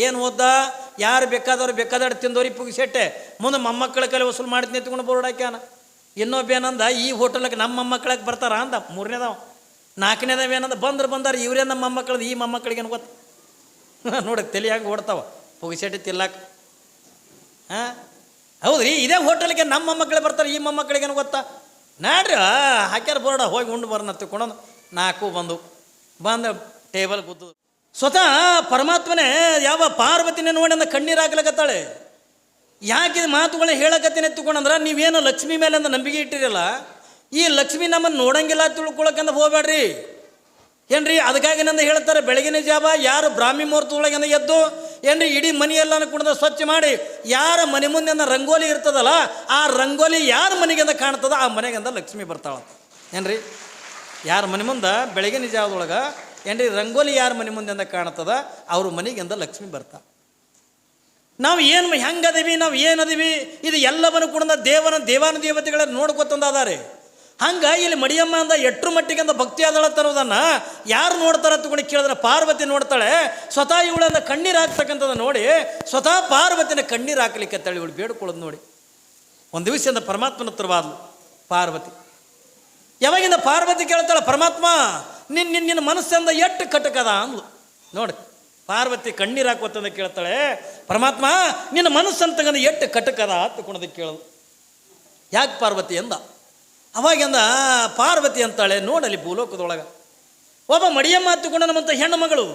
ಏನು ಓದ್ದ? ಯಾರು ಬೇಕಾದವ್ರು ಬೇಕಾದವ್ರು ತಿಂದವ್ರಿಗೆ ಪುಗಿಸೆಟ್ಟೆ ಮುಂದೆ ಮೊಮ್ಮಕ್ಕಳ ಕಲೆ ವಸೂಲು ಮಾಡ್ತೀನಿ ಎತ್ಕೊಂಡು ಬೋರ್ಡ್ ಹಾಕ್ಯಾನ. ಇನ್ನೊಬ್ಬೇನಂದ ಈ ಹೋಟೆಲ್ಗೆ ನಮ್ಮ ಮೊಮ್ಮಕ್ಕಳಿಗೆ ಬರ್ತಾರ ಅಂದ. ಮೂರನೇದವ. ನಾಲ್ಕನೇದವ ಏನಂದ ಬಂದಾರ ಇವರೇ ನಮ್ಮ ಮೊಮ್ಮಕ್ಕಳದು, ಈ ಮೊಮ್ಮಕ್ಕಳಿಗೇನು ಗೊತ್ತು ನೋಡಿ ತಲೆಯಾಗಿ ಓಡ್ತಾವ ಪುಗಿಸೆಟ್ಟಿ ತಿಲ್ಲಕ್ಕೆ. ಹಾಂ ಹೌದ್ರಿ, ಇದೇ ಹೋಟೆಲ್ಗೆ ನಮ್ಮ ಮೊಮ್ಮಕ್ಕಳೇ ಬರ್ತಾರೆ, ಈ ಮೊಮ್ಮಕ್ಕಳಿಗೇನು ಗೊತ್ತಾ? ನಾಡ್ರಿ ಹಾಕ್ಯಾರ ಬೋರ್ಡ, ಹೋಗಿ ಉಂಡು ಬರೋಣ ತಿಳ್ಕೊಂಡು 4 ಬಂದ ಟೇಬಲ್ ಕೂತು. ಸ್ವತಃ ಪರಮಾತ್ಮನೇ ಯಾವ ಪಾರ್ವತಿನೇ ನೋಡಿ ಅಂದ ಕಣ್ಣೀರು ಹಾಕ್ಲಕತ್ತಾಳೆ. ಯಾಕೆ ಮಾತುಗಳನ್ನ ಹೇಳಕತ್ತೀನಿ ಎತ್ತುಕೊಂಡಂದ್ರೆ, ನೀವೇನು ಲಕ್ಷ್ಮಿ ಮೇಲೆ ಅಂದ ನಂಬಿಕೆ ಇಟ್ಟಿರಲ್ಲ, ಈ ಲಕ್ಷ್ಮಿ ನಮ್ಮನ್ನು ನೋಡಂಗಿಲ್ಲ ತಿಳ್ಕೊಳಕಂದ ಹೋಗ್ಬೇಡ್ರಿ ಏನ್ರಿ. ಅದಕ್ಕಾಗಿ ನಂದು ಹೇಳ್ತಾರೆ, ಬೆಳಗಿನ ಜಾವ ಯಾರು ಬ್ರಾಹ್ಮಿ ಮುಹೂರ್ತದೊಳಗಿಂದ ಎದ್ದು ಏನ್ರಿ ಇಡೀ ಮನೆಯೆಲ್ಲ ಕುಣದ ಸ್ವಚ್ಛ ಮಾಡಿ, ಯಾರ ಮನೆ ಮುಂದೆ ರಂಗೋಲಿ ಇರ್ತದಲ್ಲ, ಆ ರಂಗೋಲಿ ಯಾರ ಮನೆಗಿಂದ ಕಾಣ್ತದ ಆ ಮನೆಗಿಂದ ಲಕ್ಷ್ಮಿ ಬರ್ತಾಳ ಏನ್ರಿ. ಯಾರ ಮನೆ ಮುಂದೆ ಬೆಳಗಿನ ಜಾವದೊಳಗೆ ಏನ್ರಿ ರಂಗೋಲಿ ಯಾರ ಮನೆ ಮುಂದೆ ಕಾಣ್ತದ ಅವ್ರ ಮನೆಗಿಂದ ಲಕ್ಷ್ಮಿ ಬರ್ತಾ. ನಾವು ಏನು ಹೆಂಗದೀವಿ, ನಾವು ಏನದೀವಿ, ಇದು ಎಲ್ಲವನ್ನು ಕೂಡ ದೇವಾನು ದೇವತೆಗಳನ್ನ ನೋಡ್ಕೊತಂದಾರೆ. ಹಂಗೆ ಇಲ್ಲಿ ಮಡಿಯಮ್ಮ ಅಂದ ಎಟ್ರು ಮಟ್ಟಿಗೆ ಅಂದ ಭಕ್ತಿ ಆದಳ ತರೋದನ್ನು ಯಾರು ನೋಡ್ತಾರ ತಗೊಂಡು ಕೇಳಿದ್ರೆ ಪಾರ್ವತಿ ನೋಡ್ತಾಳೆ. ಸ್ವತಃ ಇವಳನ್ನ ಕಣ್ಣೀರು ಹಾಕ್ತಕ್ಕಂಥದ್ದು ನೋಡಿ ಸ್ವತಃ ಪಾರ್ವತಿನ ಕಣ್ಣೀರು ಹಾಕ್ಲಿಕ್ಕೆ ತಳಿ ಇವಳು ಬೇಡ್ಕೊಳ್ಳೋದು ನೋಡಿ. ಒಂದು ದಿವಸದಿಂದ ಪರಮಾತ್ಮನ ಹತ್ರವಾದ್ಲು ಪಾರ್ವತಿ. ಯಾವಾಗಿಂದ ಪಾರ್ವತಿ ಕೇಳ್ತಾಳೆ, ಪರಮಾತ್ಮ ನಿನ್ನ ಮನಸ್ಸಿಂದ ಎಷ್ಟು ಕಟಕದ ಅಂದ್ಲು ನೋಡಿ. ಪಾರ್ವತಿ ಕಣ್ಣೀರು ಹಾಕುವಂತ ಕೇಳ್ತಾಳೆ, ಪರಮಾತ್ಮ ನಿನ್ನ ಮನಸ್ಸನ್ನು ತಗೊಂಡು ಎಷ್ಟು ಕಟಕದ ತಗೊಂಡದಕ್ಕೆ ಕೇಳೋದು. ಯಾಕೆ ಪಾರ್ವತಿ ಎಂದ. ಅವಾಗಿಂದ ಪಾರ್ವತಿ ಅಂತಾಳೆ, ನೋಡಲಿ ಭೂಲೋಕದೊಳಗೆ ಒಬ್ಬ ಮಡಿಯಮ್ಮ ಹತ್ತುಕೊಂಡ ನಮ್ಮಂಥ ಹೆಣ್ಣು ಮಗಳು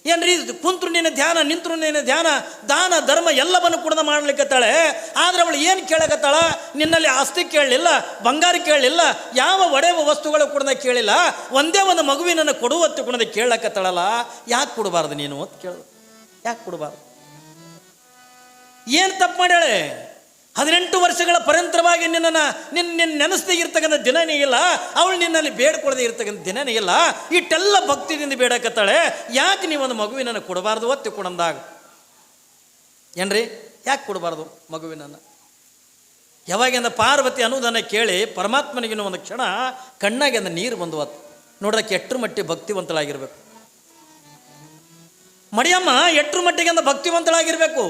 ಏನ್ರಿ ಕುಂತ್ರು ನಿನ್ನ ಧ್ಯಾನ, ನಿಂತರು ನಿನ್ನ ಧ್ಯಾನ, ದಾನ ಧರ್ಮ ಎಲ್ಲವನ್ನು ಕೂಡ ಮಾಡ್ಲಿಕ್ಕತ್ತಾಳೆ. ಆದ್ರೆ ಅವಳು ಏನು ಕೇಳಕತ್ತಾಳ, ನಿನ್ನಲ್ಲಿ ಆಸ್ತಿ ಕೇಳಲಿಲ್ಲ, ಬಂಗಾರ ಕೇಳಲಿಲ್ಲ, ಯಾವ ಒಡೆಯುವ ವಸ್ತುಗಳು ಕೂಡ ಕೇಳಿಲ್ಲ, ಒಂದೇ ಒಂದು ಮಗುವಿನನ್ನು ಕೊಡುವತ್ತು ಕೂಡ ಕೇಳಕತ್ತಾಳಲ್ಲ. ಯಾಕೆ ಕೊಡಬಾರ್ದು ನೀನು ಅಂತ ಕೇಳು. ಯಾಕೆ ಕೊಡಬಾರ್ದು? ಏನು ತಪ್ಪು ಮಾಡ್ಯಾಳೆ? 18 ವರ್ಷಗಳ ಪರಂತರವಾಗಿ ನಿನ್ನ ನೆನೆಸದೇ ಇರ್ತಕ್ಕಂಥ ದಿನನೇ ಇಲ್ಲ, ಅವಳು ನಿನ್ನಲ್ಲಿ ಬೇಡ್ಕೊಳ್ಳದೆ ಇರ್ತಕ್ಕಂಥ ದಿನನೇ ಇಲ್ಲ. ಇಟ್ಟೆಲ್ಲ ಭಕ್ತಿದಿಂದ ಬೇಡಕತ್ತಾಳೆ. ಯಾಕೆ ನೀವೊಂದು ಮಗುವಿನನ್ನು ಕೊಡಬಾರ್ದು ಒತ್ತಿ ಕೊಡಂದಾಗ ಏನ್ರಿ? ಯಾಕೆ ಕೊಡಬಾರ್ದು ಮಗುವಿನನ್ನು? ಯಾವಾಗಿಂದ ಪಾರ್ವತಿ ಅನ್ನೋದನ್ನು ಕೇಳಿ ಪರಮಾತ್ಮನಿಗಿನ ಒಂದು ಕ್ಷಣ ಕಣ್ಣಾಗಿಂದ ನೀರು ಬಂದು ಹೊತ್ತು ನೋಡೋಕ್ಕೆ ಎಟ್ರು ಮಟ್ಟಿಗೆ ಭಕ್ತಿವಂತಳಾಗಿರ್ಬೇಕು. ಮಡಿಯಮ್ಮ ಎಟ್ರು ಮಟ್ಟಿಗೆ ಅಂದ ಭಕ್ತಿವಂತಳಾಗಿರ್ಬೇಕು.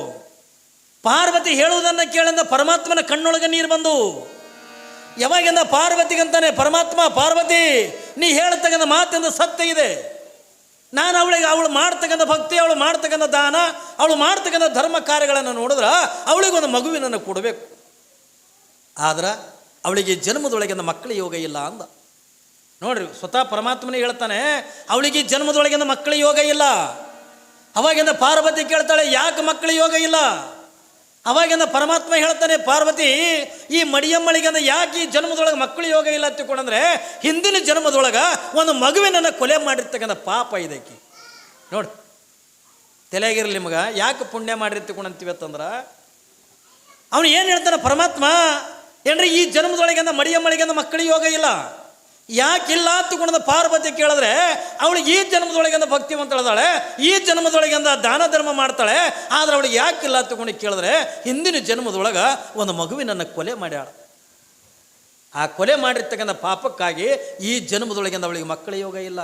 ಪಾರ್ವತಿ ಹೇಳುವುದನ್ನು ಕೇಳಿದ ಪರಮಾತ್ಮನ ಕಣ್ಣೊಳಗೆ ನೀರು ಬಂದು ಯಾವಾಗಿಂದ ಪಾರ್ವತಿಗಂತಾನೆ ಪರಮಾತ್ಮ, ಪಾರ್ವತಿ ನೀ ಹೇಳ್ತಕ್ಕಂಥ ಮಾತಿಂದ ಸತ್ಯ ಇದೆ. ನಾನು ಅವಳು ಮಾಡ್ತಕ್ಕಂಥ ಭಕ್ತಿ, ಅವಳು ಮಾಡ್ತಕ್ಕಂಥ ದಾನ, ಅವಳು ಮಾಡ್ತಕ್ಕಂಥ ಧರ್ಮ ಕಾರ್ಯಗಳನ್ನು ನೋಡಿದ್ರೆ ಅವಳಿಗೊಂದು ಮಗುವಿನನ್ನು ಕೊಡಬೇಕು. ಆದ್ರೆ ಅವಳಿಗೆ ಜನ್ಮದೊಳಗಿಂದ ಮಕ್ಕಳ ಯೋಗ ಇಲ್ಲ ಅಂದ ನೋಡ್ರಿ. ಸ್ವತಃ ಪರಮಾತ್ಮನೇ ಹೇಳ್ತಾನೆ, ಅವಳಿಗೆ ಜನ್ಮದೊಳಗಿಂದ ಮಕ್ಕಳ ಯೋಗ ಇಲ್ಲ. ಅವಾಗಿಂದ ಪಾರ್ವತಿ ಕೇಳ್ತಾಳೆ, ಯಾಕೆ ಮಕ್ಕಳ ಯೋಗ ಇಲ್ಲ? ಅವಾಗಿಂದ ಪರಮಾತ್ಮ ಹೇಳ್ತಾನೆ, ಪಾರ್ವತಿ ಈ ಮಡಿಯಮ್ಮಳಿಗಂದ ಯಾಕೆ ಈ ಜನ್ಮದೊಳಗೆ ಮಕ್ಕಳ ಯೋಗ ಇಲ್ಲ ಅಂತಕೊಂಡ್ರೆ, ಹಿಂದಿನ ಜನ್ಮದೊಳಗೆ ಒಂದು ಮಗುವಿನನ್ನು ಕೊಲೆ ಮಾಡಿರ್ತಕ್ಕಂಥ ಪಾಪ ಇದಕ್ಕೆ ನೋಡಿ. ತಲೆಯಾಗಿರಲಿ ನಿಮಗೆ ಯಾಕೆ ಪುಣ್ಯ ಮಾಡಿರ್ತಕೊಂಡಂತೀವಿ ಅಂತಂದ್ರೆ, ಅವನು ಏನು ಹೇಳ್ತಾನೆ ಪರಮಾತ್ಮ ಏನ್ರಿ ಈ ಜನ್ಮದೊಳಗಿಂದ ಮಡಿಯಮ್ಮಳಿಗಂದ ಮಕ್ಕಳ ಯೋಗ ಇಲ್ಲ. ಯಾಕಿಲ್ಲ ಅಂತಕೊಂಡ ಪಾರ್ವತಿ ಕೇಳಿದ್ರೆ, ಅವಳಿಗೆ ಈ ಜನ್ಮದೊಳಗಿಂದ ಭಕ್ತಿವಂತಳದಾಳೆ, ಈ ಜನ್ಮದೊಳಗಿಂದ ದಾನ ಧರ್ಮ ಮಾಡ್ತಾಳೆ. ಆದ್ರೆ ಅವಳಿಗೆ ಯಾಕಿಲ್ಲ ಅಂತಕೊಂಡು ಕೇಳಿದ್ರೆ, ಹಿಂದಿನ ಜನ್ಮದೊಳಗೆ ಒಂದು ಮಗುವಿನನ್ನು ಕೊಲೆ ಮಾಡ್ಯಾಳ. ಆ ಕೊಲೆ ಮಾಡಿರ್ತಕ್ಕಂಥ ಪಾಪಕ್ಕಾಗಿ ಈ ಜನ್ಮದೊಳಗಿಂದ ಅವಳಿಗೆ ಮಕ್ಕಳ ಯೋಗ ಇಲ್ಲ.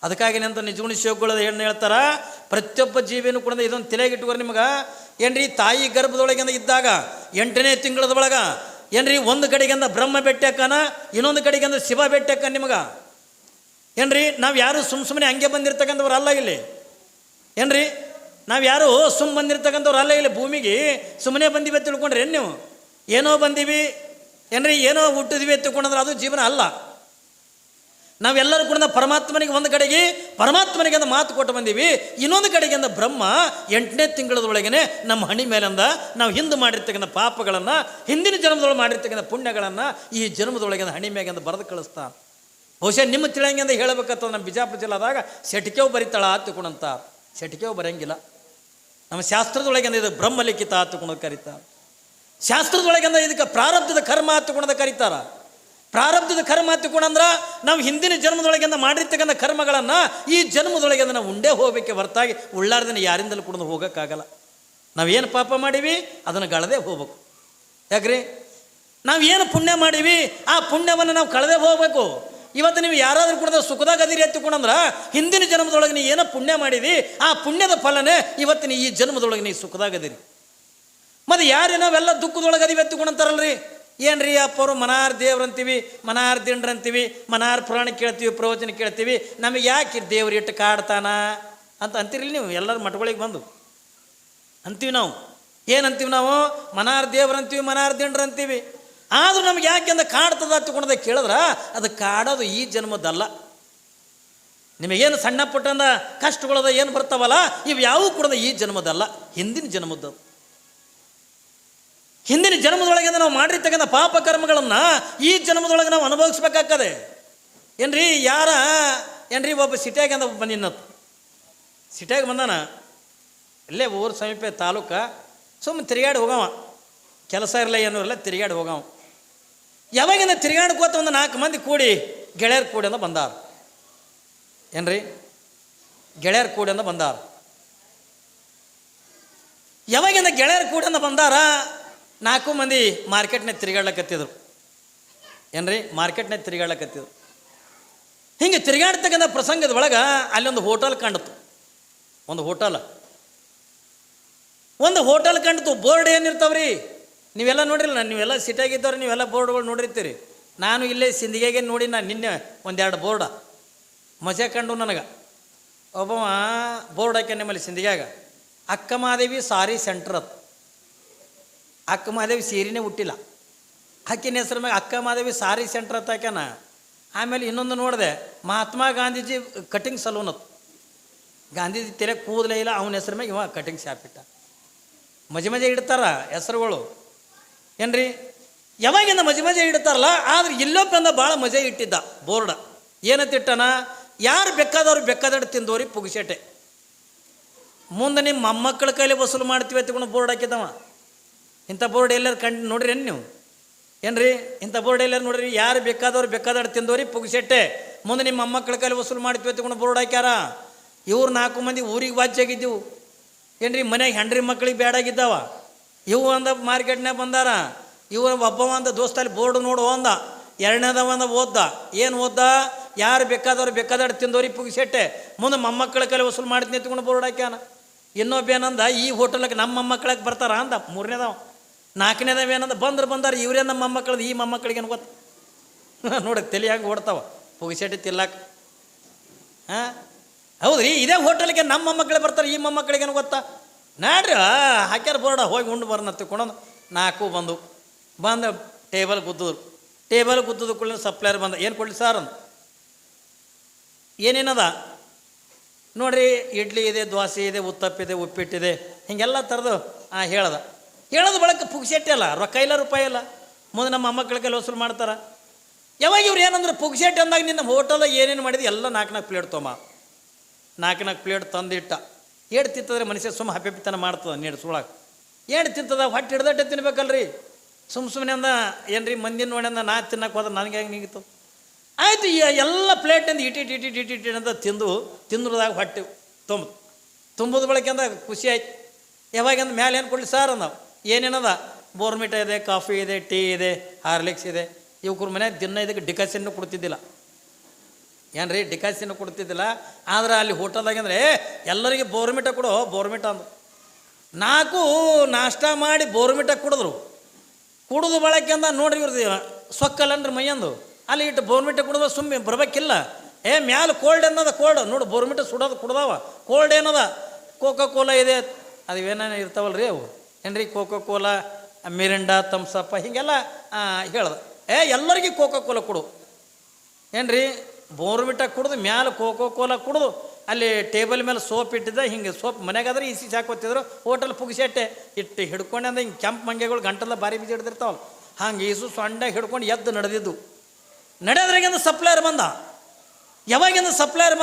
ಅದಕ್ಕಾಗಿ ನಂತ ನಿಜಗುಣ ಶಿವಗಳು ಏನು ಹೇಳ್ತಾರ, ಪ್ರತಿಯೊಬ್ಬ ಜೀವಿನೂ ಕೂಡ ಇದೊಂದು ತಲೆಗಿಟ್ಟುವರು ನಿಮಗೆ ಏನ್ರಿ. ತಾಯಿ ಗರ್ಭದೊಳಗಿಂದ ಇದ್ದಾಗ 8ನೇ ತಿಂಗಳದೊಳಗೆ ಏನ್ರಿ ಒಂದು ಕಡೆಗಿಂದ ಬ್ರಹ್ಮ ಬೆಟ್ಟಕ್ಕನ, ಇನ್ನೊಂದು ಕಡೆಗಿಂದ ಶಿವ ಬೆಟ್ಟಕ್ಕ ನಿಮಗೆ ಏನ್ರಿ. ನಾವು ಯಾರು ಸುಮ್ಮನೆ ಹಂಗೆ ಬಂದಿರ್ತಕ್ಕಂಥವ್ರು ಅಲ್ಲ ಇಲ್ಲಿ ಏನ್ರಿ. ನಾವು ಯಾರು ಬಂದಿರ್ತಕ್ಕಂಥವ್ರು ಅಲ್ಲ ಇಲ್ಲಿ ಭೂಮಿಗೆ ಸುಮ್ಮನೆ ಬಂದಿವಿ ತಿಳ್ಕೊಂಡ್ರಿ ನೀವು. ಏನೋ ಬಂದೀವಿ ಏನ್ರಿ, ಏನೋ ಹುಟ್ಟಿದ್ವಿ ತಿಳ್ಕೊಂಡ್ರೆ ಅದು ಜೀವನ ಅಲ್ಲ. ನಾವೆಲ್ಲರೂ ಕೂಡ ಪರಮಾತ್ಮನಿಗೆ ಒಂದು ಕಡೆಗೆ ಪರಮಾತ್ಮನಿಗೆ ಒಂದು ಮಾತು ಕೊಟ್ಟು ಬಂದೀವಿ, ಇನ್ನೊಂದು ಕಡೆಗಿಂದ ಬ್ರಹ್ಮ 8ನೇ ತಿಂಗಳದೊಳಗೇ ನಮ್ಮ ಹಣಿ ಮೇಲಿಂದ ನಾವು ಹಿಂದೆ ಮಾಡಿರ್ತಕ್ಕಂಥ ಪಾಪಗಳನ್ನು, ಹಿಂದಿನ ಜನ್ಮದೊಳಗೆ ಮಾಡಿರ್ತಕ್ಕಂಥ ಪುಣ್ಯಗಳನ್ನು ಈ ಜನ್ಮದೊಳಗಿಂದ ಹಣಿ ಮೇಗಿಂದ ಬರೆದು ಕಳಿಸ್ತಾನೆ. ಬಹುಶಃ ನಿಮ್ಮ ತಿಳಂಗಿಂದ ಹೇಳಬೇಕಂತ ನಮ್ಮ ಬಿಜಾಪುರ ಜಿಲ್ಲಾದಾಗ ಸೆಟಿಕೆವು ಬರಿತಾಳ ಹತ್ತುಕೊಂಡಂತ. ಸೆಟಿಕೆವು ಬರಂಗಿಲ್ಲ. ನಮ್ಮ ಶಾಸ್ತ್ರದೊಳಗಿಂದ ಇದು ಬ್ರಹ್ಮಲಿಖಿತ ಹತ್ತುಕೊಂಡು ಕರೀತಾರೆ. ಶಾಸ್ತ್ರದೊಳಗಿಂದ ಇದಕ್ಕೆ ಪ್ರಾರಬ್ಧದ ಕರ್ಮ ಹತ್ತುಕೊಂಡ ಕರೀತಾರ. ಪ್ರಾರಬ್ಧದ ಕರ್ಮ ಹತ್ತಿಕೊಂಡ್ರೆ ನಾವು ಹಿಂದಿನ ಜನ್ಮದೊಳಗಿಂದ ಮಾಡಿರ್ತಕ್ಕಂಥ ಕರ್ಮಗಳನ್ನು ಈ ಜನ್ಮದೊಳಗಿಂದ ನಾವು ಉಂಡೇ ಹೋಗಬೇಕೆ ಹೊರತಾಗಿ ಉಳ್ಳಾರ್ದಿನ ಯಾರಿಂದಲೂ ಕೂಡ ಹೋಗೋಕ್ಕಾಗಲ್ಲ. ನಾವೇನು ಪಾಪ ಮಾಡೀವಿ ಅದನ್ನು ಗಳದೇ ಹೋಗ್ಬೇಕು. ಯಾಕ್ರಿ, ನಾವೇನು ಪುಣ್ಯ ಮಾಡೀವಿ ಆ ಪುಣ್ಯವನ್ನು ನಾವು ಕಳೆದೇ ಹೋಗಬೇಕು. ಇವತ್ತು ನೀವು ಯಾರಾದ್ರೂ ಕೂಡ ಸುಖದಾಗ ಅದಿರಿ ಎತ್ತಿಕೊಂಡಂದ್ರೆ ಹಿಂದಿನ ಜನ್ಮದೊಳಗೆ ನೀ ಏನೋ ಪುಣ್ಯ ಮಾಡಿದಿ, ಆ ಪುಣ್ಯದ ಫಲನೇ ಇವತ್ತು ನೀ ಈ ಜನ್ಮದೊಳಗೆ ನೀ ಸುಖದಾಗ ಅದಿರಿ. ಮತ್ತು ಯಾರು ನಾವೆಲ್ಲ ದುಃಖದೊಳಗೆ ಅದಿವಿ ಎತ್ತಿಕೊಂಡಂತಾರಲ್ರಿ, ಏನ್ರಿ ಅಪ್ಪವರು ಮನಾರ್ ದೇವ್ರಂತೀವಿ, ಮನಾರ್ ದಿಂಡ್ರಂತೀವಿ, ಮನಾರ್ ಪುರಾಣ ಕೇಳ್ತೀವಿ, ಪ್ರವಚನ ಕೇಳ್ತೀವಿ, ನಮಗೆ ಯಾಕೆ ದೇವ್ರು ಇಟ್ಟು ಕಾಡ್ತಾನ ಅಂತ ಅಂತೀರಿಲ್ಲ ನೀವು ಎಲ್ಲರ ಮಠಗಳಿಗೆ ಬಂದು ಅಂತೀವಿ. ನಾವು ಏನಂತೀವಿ? ನಾವು ಮನಾರ್ ದೇವ್ರಂತೀವಿ, ಮನಾರ್ ದಿಂಡ್ರಂತೀವಿ. ಆದರೂ ನಮ್ಗೆ ಯಾಕೆಂದ ಕಾಡ್ತದ ಹತ್ಕೊಂಡದ ಕೇಳಿದ್ರೆ ಅದು ಕಾಡೋದು ಈ ಜನ್ಮದ್ದಲ್ಲ. ನಿಮಗೇನು ಸಣ್ಣ ಪುಟ್ಟಂದ ಕಷ್ಟಗಳದ ಏನು ಬರ್ತಾವಲ್ಲ, ಇವು ಯಾವೂ ಕೂಡ ಈ ಜನ್ಮದಲ್ಲ, ಹಿಂದಿನ ಜನ್ಮದ್ದು. ಹಿಂದಿನ ಜನ್ಮದೊಳಗೆ ನಾವು ಮಾಡಿರ್ತಕ್ಕಂಥ ಪಾಪ ಕರ್ಮಗಳನ್ನು ಈ ಜನ್ಮದೊಳಗೆ ನಾವು ಅನುಭವಿಸ್ಬೇಕಾಗ್ತದೆ. ಏನ್ರಿ ಏನ್ರಿ ಒಬ್ಬ ಸಿಟಿಯಾಗ ಅಂದ ಬಂದಿನ್ನತ್ತು, ಸಿಟಿಯಾಗ ಬಂದಾನ, ಇಲ್ಲೇ ಊರು ಸಮೀಪ ತಾಲೂಕ, ಸುಮ್ಮನೆ ತಿರುಗಾಡಿ ಹೋಗವ, ಕೆಲಸ ಇರಲ್ಲ ಏನೂ ಇರಲ್ಲ, ತಿರುಗಾಡಿ ಹೋಗವ. ಯಾವಾಗಿಂದ ತಿರುಗಾಡ್ಕೋತ ಒಂದು 4 ಮಂದಿ ಕೂಡಿ ಗೆಳೆಯರು ಕೂಡಿ ಅಂತ ಬಂದಾರ. ಏನ್ರಿ ಗೆಳೆಯರು ಕೂಡಿ ಅಂತ ಬಂದಾರ. ಯಾವಾಗಿಂದ ಗೆಳೆಯರು ಕೂಡಿ ಅಂತ ಬಂದಾರ, 4 ಮಂದಿ ಮಾರ್ಕೆಟ್ನಾಗ ತಿರುಗಾಡ್ಲಕತ್ತಿದ್ರು. ಏನ್ರಿ ಮಾರ್ಕೆಟ್ನಾಗ ತಿರುಗಾಡ್ಲಕತ್ತಿದ್ರು. ಹಿಂಗೆ ತಿರುಗಾಡ್ತಕ್ಕಂಥ ಪ್ರಸಂಗದ ಒಳಗೆ ಅಲ್ಲೊಂದು ಹೋಟೆಲ್ ಕಂಡಿತು. ಒಂದು ಹೋಟೆಲ್ ಕಂಡಿತು. ಬೋರ್ಡ್ ಏನಿರ್ತಾವ್ರಿ ನೀವೆಲ್ಲ ನೋಡಿರಲ್ಲ, ನೀವೆಲ್ಲ ಸಿಟಿಯಾಗಿದ್ದವ್ರು ನೀವೆಲ್ಲ ಬೋರ್ಡ್ಗಳು ನೋಡಿರ್ತೀರಿ. ನಾನು ಇಲ್ಲೇ ಸಿಂದಿಗೆಗೆ ನೋಡಿ, ನಾನು ನಿನ್ನೆ 1-2 ಬೋರ್ಡ ಮಜಾ ಕಂಡು ನನಗೆ. ಒಬ್ಬವ ಬೋರ್ಡ್ ಹಾಕ್ಯ ನಿಮ್ಮಲ್ಲಿ ಸಿಂದಿಗ್ಯಾಗ, ಅಕ್ಕಮಹಾದೇವಿ ಸಾರಿ ಸೆಂಟ್ರ್ ಅದು. ಅಕ್ಕಮಹಾದೇವಿ ಸೀರೆನೇ ಹುಟ್ಟಿಲ್ಲ, ಆಕಿನ ಹೆಸ್ರ ಮ್ಯಾಗ ಅಕ್ಕಮಹಾದೇವಿ ಸಾರಿ ಸೆಂಟ್ರ್ ಅಂತ ಹಾಕ್ಯಾನ. ಆಮೇಲೆ ಇನ್ನೊಂದು ನೋಡಿದೆ, ಮಹಾತ್ಮ ಗಾಂಧೀಜಿ ಕಟಿಂಗ್ ಸಲೂನ್ ಅದು. ಗಾಂಧೀಜಿ ತೆರೆ ಕೂದಲೇ ಇಲ್ಲ, ಅವನ ಹೆಸ್ರ ಮ್ಯಾಗ ಇವ ಕಟಿಂಗ್ ಶಾಪ್ ಇಟ್ಟ. ಮಜೆ ಇಡ್ತಾರ ಹೆಸರುಗಳು. ಏನ್ರಿ ಯಾವಾಗಿಂದ ಮಜೆ ಇಡ್ತಾರಲ್ಲ, ಆದ್ರೆ ಇಲ್ಲೊಬ್ಬಂದ ಭಾಳ ಮಜೆ ಇಟ್ಟಿದ್ದ ಬೋರ್ಡ. ಏನಂತಿಟ್ಟನ, ಯಾರು ಬೇಕಾದವ್ರು ತಿಂದೋರಿ ಪುಗಿಸೇಟೆ. ಮುಂದೆ ನಿಮ್ಮ ಮೊಮ್ಮಕ್ಕಳ ಕೈಲಿ ವಸೂಲು ಮಾಡ್ತೀವಿ ಅಂತಕೊಂಡು ಬೋರ್ಡ್ ಹಾಕಿದ್ದವ. ಇಂಥ ಬೋರ್ಡ್ ಎಲ್ಲರೂ ನೋಡ್ರಿ ನೀವು? ಏನ್ರಿ ಇಂಥ ಬೋರ್ಡ್ ಎಲ್ಲರೂ ನೋಡ್ರಿ? ಯಾರು ಬೇಕಾದವ್ರು ತಿಂದೋರಿ ಪುಗಿಸೆಟ್ಟೆ, ಮುಂದೆ ನಿಮ್ಮ ಮೊಮ್ಮಕ್ಕಳ ಕೈಲಿ ವಸೂಲು ಮಾಡ್ತೀವಿ ಅಂತಕೊಂಡು ಬೋರ್ಡ್ ಹಾಕ್ಯಾರ. ಇವ್ರು 4 ಮಂದಿ ಊರಿಗೆ ವಾಚ್ಯಾಗಿದ್ದೆವು. ಏನ್ರಿ ಮನ್ಯಾಗ ಹೆಂಡ್ರಿ ಮಕ್ಕಳಿಗೆ ಬೇಡಾಗಿದ್ದಾವ. ಇವು ಅಂದ ಮಾರ್ಕೆಟ್ನಾಗ ಬಂದಾರ. ಇವ ಒಬ್ಬವ ಅಂದ ದೋಸ್ತಲ್ಲಿ ಬೋರ್ಡ್ ನೋಡು ಅಂದ. ಎರಡನೇದವ ಅಂದ ಓದ್ದ. ಏನು ಓದ್ದ? ಯಾರು ಬೇಕಾದವ್ರು ತಿಂದೋರಿ ಪುಗಿಸೆಟ್ಟೆ, ಮುಂದೆ ಮೊಮ್ಮಕ್ಕಳ ಕೈಲಿ ವಸೂಲು ಮಾಡ್ತೀನಿ ಎತ್ಕೊಂಡು ಬೋರ್ಡ್ ಹಾಕ್ಯಾನ. ಇನ್ನೊಬ್ಬ ಏನಂದ, ಈ ಹೋಟೆಲ್ಗೆ ನಮ್ಮ ಮೊಮ್ಮಕ್ಕಳಿಗೆ ಬರ್ತಾರ ಅಂದ. 3ನೇದವ. 4ನೇದವ ಏನಂದ, ಬಂದಾರ ಇವರೇ ನಮ್ಮ ಮೊಮ್ಮಕ್ಕಳದು, ಈ ಮೊಮ್ಮಕ್ಕಳಿಗೆ ಏನು ಗೊತ್ತ ನೋಡಿ ತಲೆ ಹಂಗೆ ಓಡ್ತಾವ ಪುಗಿಸೆಟ್ಟೆ ತಿಲ್ಲಕ್ಕೆ. ಹಾಂ ಹೌದ್ರಿ, ಇದೇ ಹೋಟೆಲ್ಗೆ ನಮ್ಮ ಮೊಮ್ಮಕ್ಕಳೇ ಬರ್ತಾರೆ, ಈ ಮೊಮ್ಮಕ್ಕಳಿಗೇನು ಗೊತ್ತಾ? ನಾಡ್ರಿ ಹಾಕ್ಯಾರ ಬೋರ್ಡ, ಹೋಗಿ ಉಂಡು ಬರ್ನ ತಿಳ್ಕೊಂಡು 4 ಬಂದು ಟೇಬಲ್ ಗುದ್ದದು ಕೂಡ ಸಪ್ಲೈಯರ್ ಬಂದ. ಏನು ಕೊಡಲಿ ಸರ್ ಅಂದ. ಏನೇನದ ನೋಡ್ರಿ, ಇಡ್ಲಿ ಇದೆ, ದೋಸೆ ಇದೆ, ಉತ್ತಪ್ಪಿದೆ, ಉಪ್ಪಿಟ್ಟಿದೆ, ಹಿಂಗೆಲ್ಲ ಥರದ್ದು ಹೇಳೋದು ಬಳಕ ಪುಗ್ಸೆಟ್ಟೆ ಅಲ್ಲ, ರೊಕ್ಕ ಇಲ್ಲ ರೂಪಾಯಿ ಇಲ್ಲ. ಮುಂದೆ ನಮ್ಮ ಮೊಮ್ಮಕ್ಕಳಿಗೆ ವಸೂಲು ಮಾಡ್ತಾರೆ. ಯಾವಾಗ ಇವ್ರು ಏನಂದ್ರೆ ಪುಗ್ಸೆಟ್ಟೆ ಅಂದಾಗ ನಿನ್ನ ಹೋಟೆಲ್ ಏನೇನು ಮಾಡಿದೆ ಎಲ್ಲ 4 ಪ್ಲೇಟ್ ತೊಗೊಂಬ. 4 ಪ್ಲೇಟ್ ತಂದಿಟ್ಟ. ಏಡು ತಿಂತದ್ರೆ ಮನುಷ್ಯ ಹಪ್ಪಿತನ ಮಾಡ್ತದ. ನೀಡು ಸುಳಾಗ ಏಡು ತಿಂತದ, ಹೊಟ್ಟೆ ಹಿಡ್ದಟ್ಟೆ ತಿನ್ಬೇಕಲ್ರಿ. ಸುಮ್ಮನೆ ಅಂದ ಏನ್ರಿ ಮಂದಿನ ನೋಡಿ ಅಂದ ನಾ ತಿನ್ನಕ್ಕೆ ಹೋದ್ರೆ ನನಗೆ ಹೆಂಗೆ ನಿಗಿತದೆ. ಆಯಿತು, ಎಲ್ಲ ಪ್ಲೇಟಿಂದ ಇಟಿ ಅಂತ ತಿಂದ್ರದಾಗ ಹೊಟ್ಟೆ ತುಂಬೋದು ಬಳಕೆ ಅಂದ ಖುಷಿ ಆಯ್ತು. ಯಾವಾಗಂದ ಮ್ಯಾಲೆ ಏನು ಕೊಡಲಿ ಸರ್ ಅಂದ. ಏನೇನದ? ಬೋರ್ಮಿಟ ಇದೆ, ಕಾಫಿ ಇದೆ, ಟೀ ಇದೆ, ಹಾರ್ಲಿಕ್ಸ್ ಇದೆ. ಇವ್ರ ಮನ್ಯಾಗ ದಿನ ಇದಕ್ಕೆ ಡಿಕಾಷನ್ನು ಕೊಡ್ತಿದ್ದಿಲ್ಲ. ಏನ್ರಿ ಡಿಕಾಷನ್ನು ಕೊಡ್ತಿದ್ದಿಲ್ಲ. ಆದ್ರೆ ಅಲ್ಲಿ ಹೋಟೆಲ್ದಾಗ ಅಂದರೆ ಎಲ್ಲರಿಗೆ ಬೋರ್ಮಿಟ ಅಂದು 4 ನಾಷ್ಟ ಮಾಡಿ ಬೋರ್ಮಿಟ ಕುಡಿದು ಬಳಕೆ ಅಂದ. ನೋಡ್ರಿ ಇವ್ರದ್ದು ಸೊಕ್ಕಲ್ಲನ್ರಿ ಮೈಯಂದು. ಅಲ್ಲಿ ಇಟ್ಟು ಬೋರ್ಮಿಟ ಕುಡಿದ ಸುಮ್ಮನೆ ಬರ್ಬೇಕಿಲ್ಲ. ಮ್ಯಾಲ ಕೋಲ್ಡ್ ಅನ್ನದ, ಕೋಲ್ಡ್ ನೋಡು ಬೋರ್ಮಿಟ ಸುಡೋದು ಕುಡ್ದಾವ. ಕೋಲ್ಡ್ ಏನದ? ಕೋಕೋ ಕೋಲಾ ಇದೆ, ಅದು ಏನೇನು ಇರ್ತಾವಲ್ರಿ ಅವು. ಏನ್ರಿ ಕೋಕೋ ಕೋಲಾ, ಮಿರಿಂಡಾ, ಥಮ್ಸಪ್ಪ ಹಿಂಗೆಲ್ಲ ಹೇಳ್ದ. ಎಲ್ಲರಿಗೆ ಕೋಕೋ ಕೋಲಾ ಕೊಡು. ಏನ್ರಿ ಬೋರ್ಮಿಟ ಕುಡಿದು ಮ್ಯಾಲೆ ಕೋಕೋ ಕೋಲಾ ಕುಡಿದು ಅಲ್ಲಿ ಟೇಬಲ್ ಮೇಲೆ ಸೋಪ್ ಇಟ್ಟಿದ್ದ. ಹಿಂಗೆ ಸೋಪ್ ಮನೆಗಾದ್ರೆ ಇಸಿ ಹಾಕೋತಿದ್ರು. ಹೋಟೆಲ್ ಪುಗಿಸೆಟ್ಟೆ ಇಟ್ಟು ಹಿಡ್ಕೊಂಡು ಅಂದ್ರೆ ಹಿಂಗೆ ಕೆಂಪು ಮಂಗೆಗಳು ಗಂಟೆಲ್ಲ ಬಾರಿ ಬೀಜ ಹಿಡ್ದಿರ್ತಾವಲ್ಲ, ಹಂಗೆ ಈಸು ಸೊಂಡಾಗಿ ಹಿಡ್ಕೊಂಡು ಎದ್ದು ನಡೆದಿದ್ದು. ನಡೆಯೋದ್ರಾಗಿಂದ ಸಪ್ಲೈಯರ್ ಬಂದ. ಯಾವಾಗಿಂದ ಸಪ್ಲೈಯರ್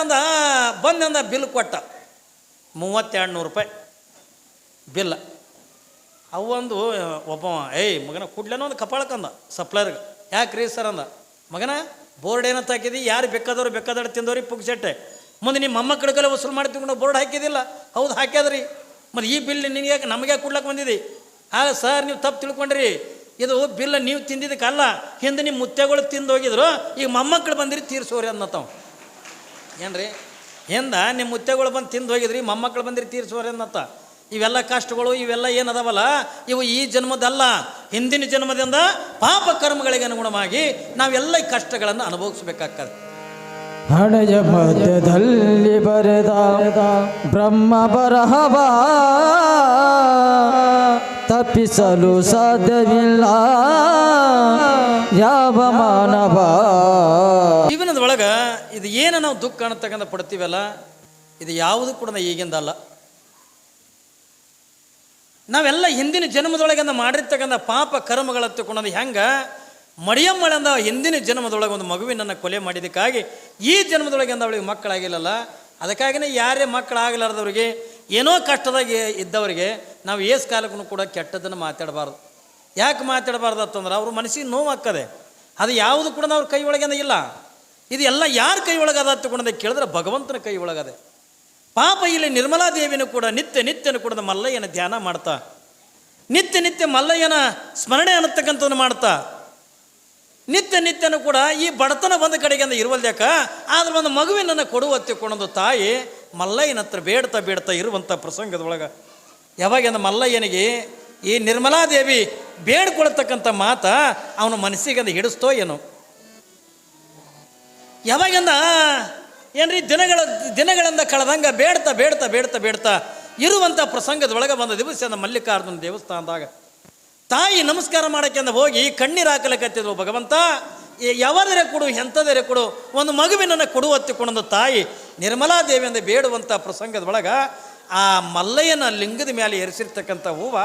ಬಂದಂದ ಬಿಲ್ ಕೊಟ್ಟ. 3200 ರೂಪಾಯಿ ಬಿಲ್ಲ. ಅವೊಂದು ಒಬ್ಬ ಮಗನ ಕುಡ್ಲೇನೋ ಒಂದು ಕಪಾಳಕ್ಕಂದ ಸಪ್ಲೈಯರ್ಗೆ. ಯಾಕ್ರಿ ಸರ್ ಅಂದ. ಮಗನ ಬೋರ್ಡ್ ಏನಂತ ಹಾಕಿದಿ, ಯಾರು ಬೇಕಾದವ್ರು ತಿಂದವ್ರಿ ಪುಗ್ಸೆಟ್ಟೆ, ಮುಂದೆ ನಿಮ್ಮ ಮೊಮ್ಮಕ್ಕಳ ಕೈಲಿ ವಸೂಲು ಮಾಡ್ತಿಕೊಂಡು ಬೋರ್ಡ್ ಹಾಕಿದಿಲ್ಲ. ಹೌದು ಹಾಕ್ಯಾದ್ರಿ. ಮತ್ತು ಈ ಬಿಲ್ ನಿನಗೆ ನಮಗೆ ಕೊಡ್ಲಕ್ಕೆ ಬಂದಿದೆ. ಸರ್ ನೀವು ತಪ್ಪು ತಿಳ್ಕೊಂಡ್ರಿ. ಇದು ಬಿಲ್ಲ ನೀವು ತಿಂದಿದ್ದಕ್ಕಲ್ಲ, ಹಿಂದೆ ನಿಮ್ಮ ಮುತ್ತೆಗಳು ತಿಂದು ಹೋಗಿದ್ರು, ಈಗ ಮೊಮ್ಮಕ್ಕಳು ಬಂದಿರಿ ತೀರ್ಸೋರಿ ಅನ್ನತ್ತಾವ. ಏನ್ರಿ ಹಿಂದೆ ನಿಮ್ಮ ಮುತ್ತೆಗಳು ಬಂದು ತಿಂದು ಹೋಗಿದ್ರಿ, ಮೊಮ್ಮಕ್ಕಳು ಬಂದಿರಿ ತೀರ್ಸೋರಿ ಅನ್ನತ್ತ. ಇವೆಲ್ಲ ಕಷ್ಟಗಳು ಇವೆಲ್ಲ ಏನದವಲ್ಲ, ಇವು ಈ ಜನ್ಮದಲ್ಲ, ಹಿಂದಿನ ಜನ್ಮದಿಂದ ಪಾಪ ಕರ್ಮಗಳಿಗೆ ಅನುಗುಣವಾಗಿ ನಾವೆಲ್ಲ ಈ ಕಷ್ಟಗಳನ್ನು ಅನುಭವಿಸ್ಬೇಕಾಗ್ತದೆ. ಹಣೆಯ ಮಧ್ಯದಲ್ಲಿ ಬರೆದ ಬ್ರಹ್ಮ ಬರಹವ ತಪ್ಪಿಸಲು ಸಾಧ್ಯವಿಲ್ಲ ಯಾವ ಮಾನವ. ಜೀವನದ ಒಳಗ ಇದು ಏನು ನಾವು ದುಃಖ ಅನ್ನತಕ್ಕಂಥ ಪಡ್ತೀವಲ್ಲ, ಇದು ಯಾವುದು ಕೂಡ ಈಗಿಂದಲ್ಲ. ನಾವೆಲ್ಲ ಹಿಂದಿನ ಜನ್ಮದೊಳಗಿಂದ ಮಾಡಿರ್ತಕ್ಕಂಥ ಪಾಪ ಕರ್ಮಗಳ ತಗೊಂಡು ಹೆಂಗೆ ಮಡಿಯಮ್ಮಳಂದ ಹಿಂದಿನ ಜನ್ಮದೊಳಗೆ ಒಂದು ಮಗುವಿನನ್ನು ಕೊಲೆ ಮಾಡಿದ್ದಕ್ಕಾಗಿ ಈ ಜನ್ಮದೊಳಗಿಂದ ಅವಳಿಗೆ ಮಕ್ಕಳಾಗಿಲ್ಲಲ್ಲ, ಅದಕ್ಕಾಗಿಯೇ ಯಾರೇ ಮಕ್ಕಳಾಗಲಾರ್ದವ್ರಿಗೆ ಏನೋ ಕಷ್ಟದಾಗ ಇದ್ದವರಿಗೆ ನಾವು ಏಸ್ ಕಾಲಕ್ಕೂ ಕೂಡ ಕೆಟ್ಟದ್ದನ್ನು ಮಾತಾಡಬಾರ್ದು. ಯಾಕೆ ಮಾತಾಡಬಾರ್ದು ಅಂತಂದ್ರೆ ಅವ್ರ ಮನಸ್ಸಿಗೆ ನೋವು ಆಗ್ತದೆ. ಅದು ಯಾವುದು ಕೂಡ ಅವ್ರ ಕೈ ಒಳಗಿಂದ ಇಲ್ಲ. ಇದು ಎಲ್ಲ ಯಾರ ಕೈ ಒಳಗದ ತಗೊಂಡೆ ಕೇಳಿದ್ರೆ ಭಗವಂತನ ಕೈ ಒಳಗದೆ. ಪಾಪ ಇಲ್ಲಿ ನಿರ್ಮಲಾದೇವಿನೂ ಕೂಡ ನಿತ್ಯನೂ ಕೂಡ ಮಲ್ಲಯ್ಯನ ಧ್ಯಾನ ಮಾಡ್ತಾ, ನಿತ್ಯ ಮಲ್ಲಯ್ಯನ ಸ್ಮರಣೆ ಅನ್ನತಕ್ಕಂಥದ್ದು ಮಾಡ್ತಾ, ನಿತ್ಯನೂ ಕೂಡ ಈ ಬಡತನ ಬಂದ ಕಡೆಗೆ ಅಂತ ಇರುವಲ್ದ್ಯಾಕ, ಆದ್ರೆ ಒಂದು ಮಗುವಿನನ್ನು ಕೊಡುವ ತಿಳ್ಕೊಂಡೊಂದು ತಾಯಿ ಮಲ್ಲಯ್ಯನ ಹತ್ರ ಬೇಡ್ತಾ ಇರುವಂಥ ಪ್ರಸಂಗದೊಳಗೆ ಯಾವಾಗ ಮಲ್ಲಯ್ಯನಿಗೆ ಈ ನಿರ್ಮಲಾದೇವಿ ಬೇಡ್ಕೊಳ್ತಕ್ಕಂಥ ಮಾತ ಅವನ ಮನಸ್ಸಿಗೆ ಹಿಡಿಸ್ತೋ ಏನೋ. ಯಾವಾಗಿಂದ ಏನ್ರಿ ದಿನಗಳಿಂದ ಕಳೆದಂಗೆ ಬೇಡ್ತಾ ಇರುವಂಥ ಪ್ರಸಂಗದೊಳಗೆ ಬಂದ ದಿವಸ ಮಲ್ಲಿಕಾರ್ಜುನ ದೇವಸ್ಥಾನದಾಗ ತಾಯಿ ನಮಸ್ಕಾರ ಮಾಡೋಕ್ಕೆಂದ ಹೋಗಿ ಕಣ್ಣೀರು ಹಾಕಲಿಕ್ಕತ್ತಿದ್ರು. ಭಗವಂತ ಯಾವದರೆ ಕೊಡು, ಎಂಥದರೆ ಕೊಡು, ಒಂದು ಮಗುವಿನನ್ನು ಕೊಡುವತ್ತಿಕೊಂಡೊಂದು ತಾಯಿ ನಿರ್ಮಲಾದೇವಿಯಿಂದ ಬೇಡುವಂಥ ಪ್ರಸಂಗದೊಳಗೆ ಆ ಮಲ್ಲಯ್ಯನ ಲಿಂಗದ ಮೇಲೆ ಏರಿಸಿರ್ತಕ್ಕಂಥ ಹೂವ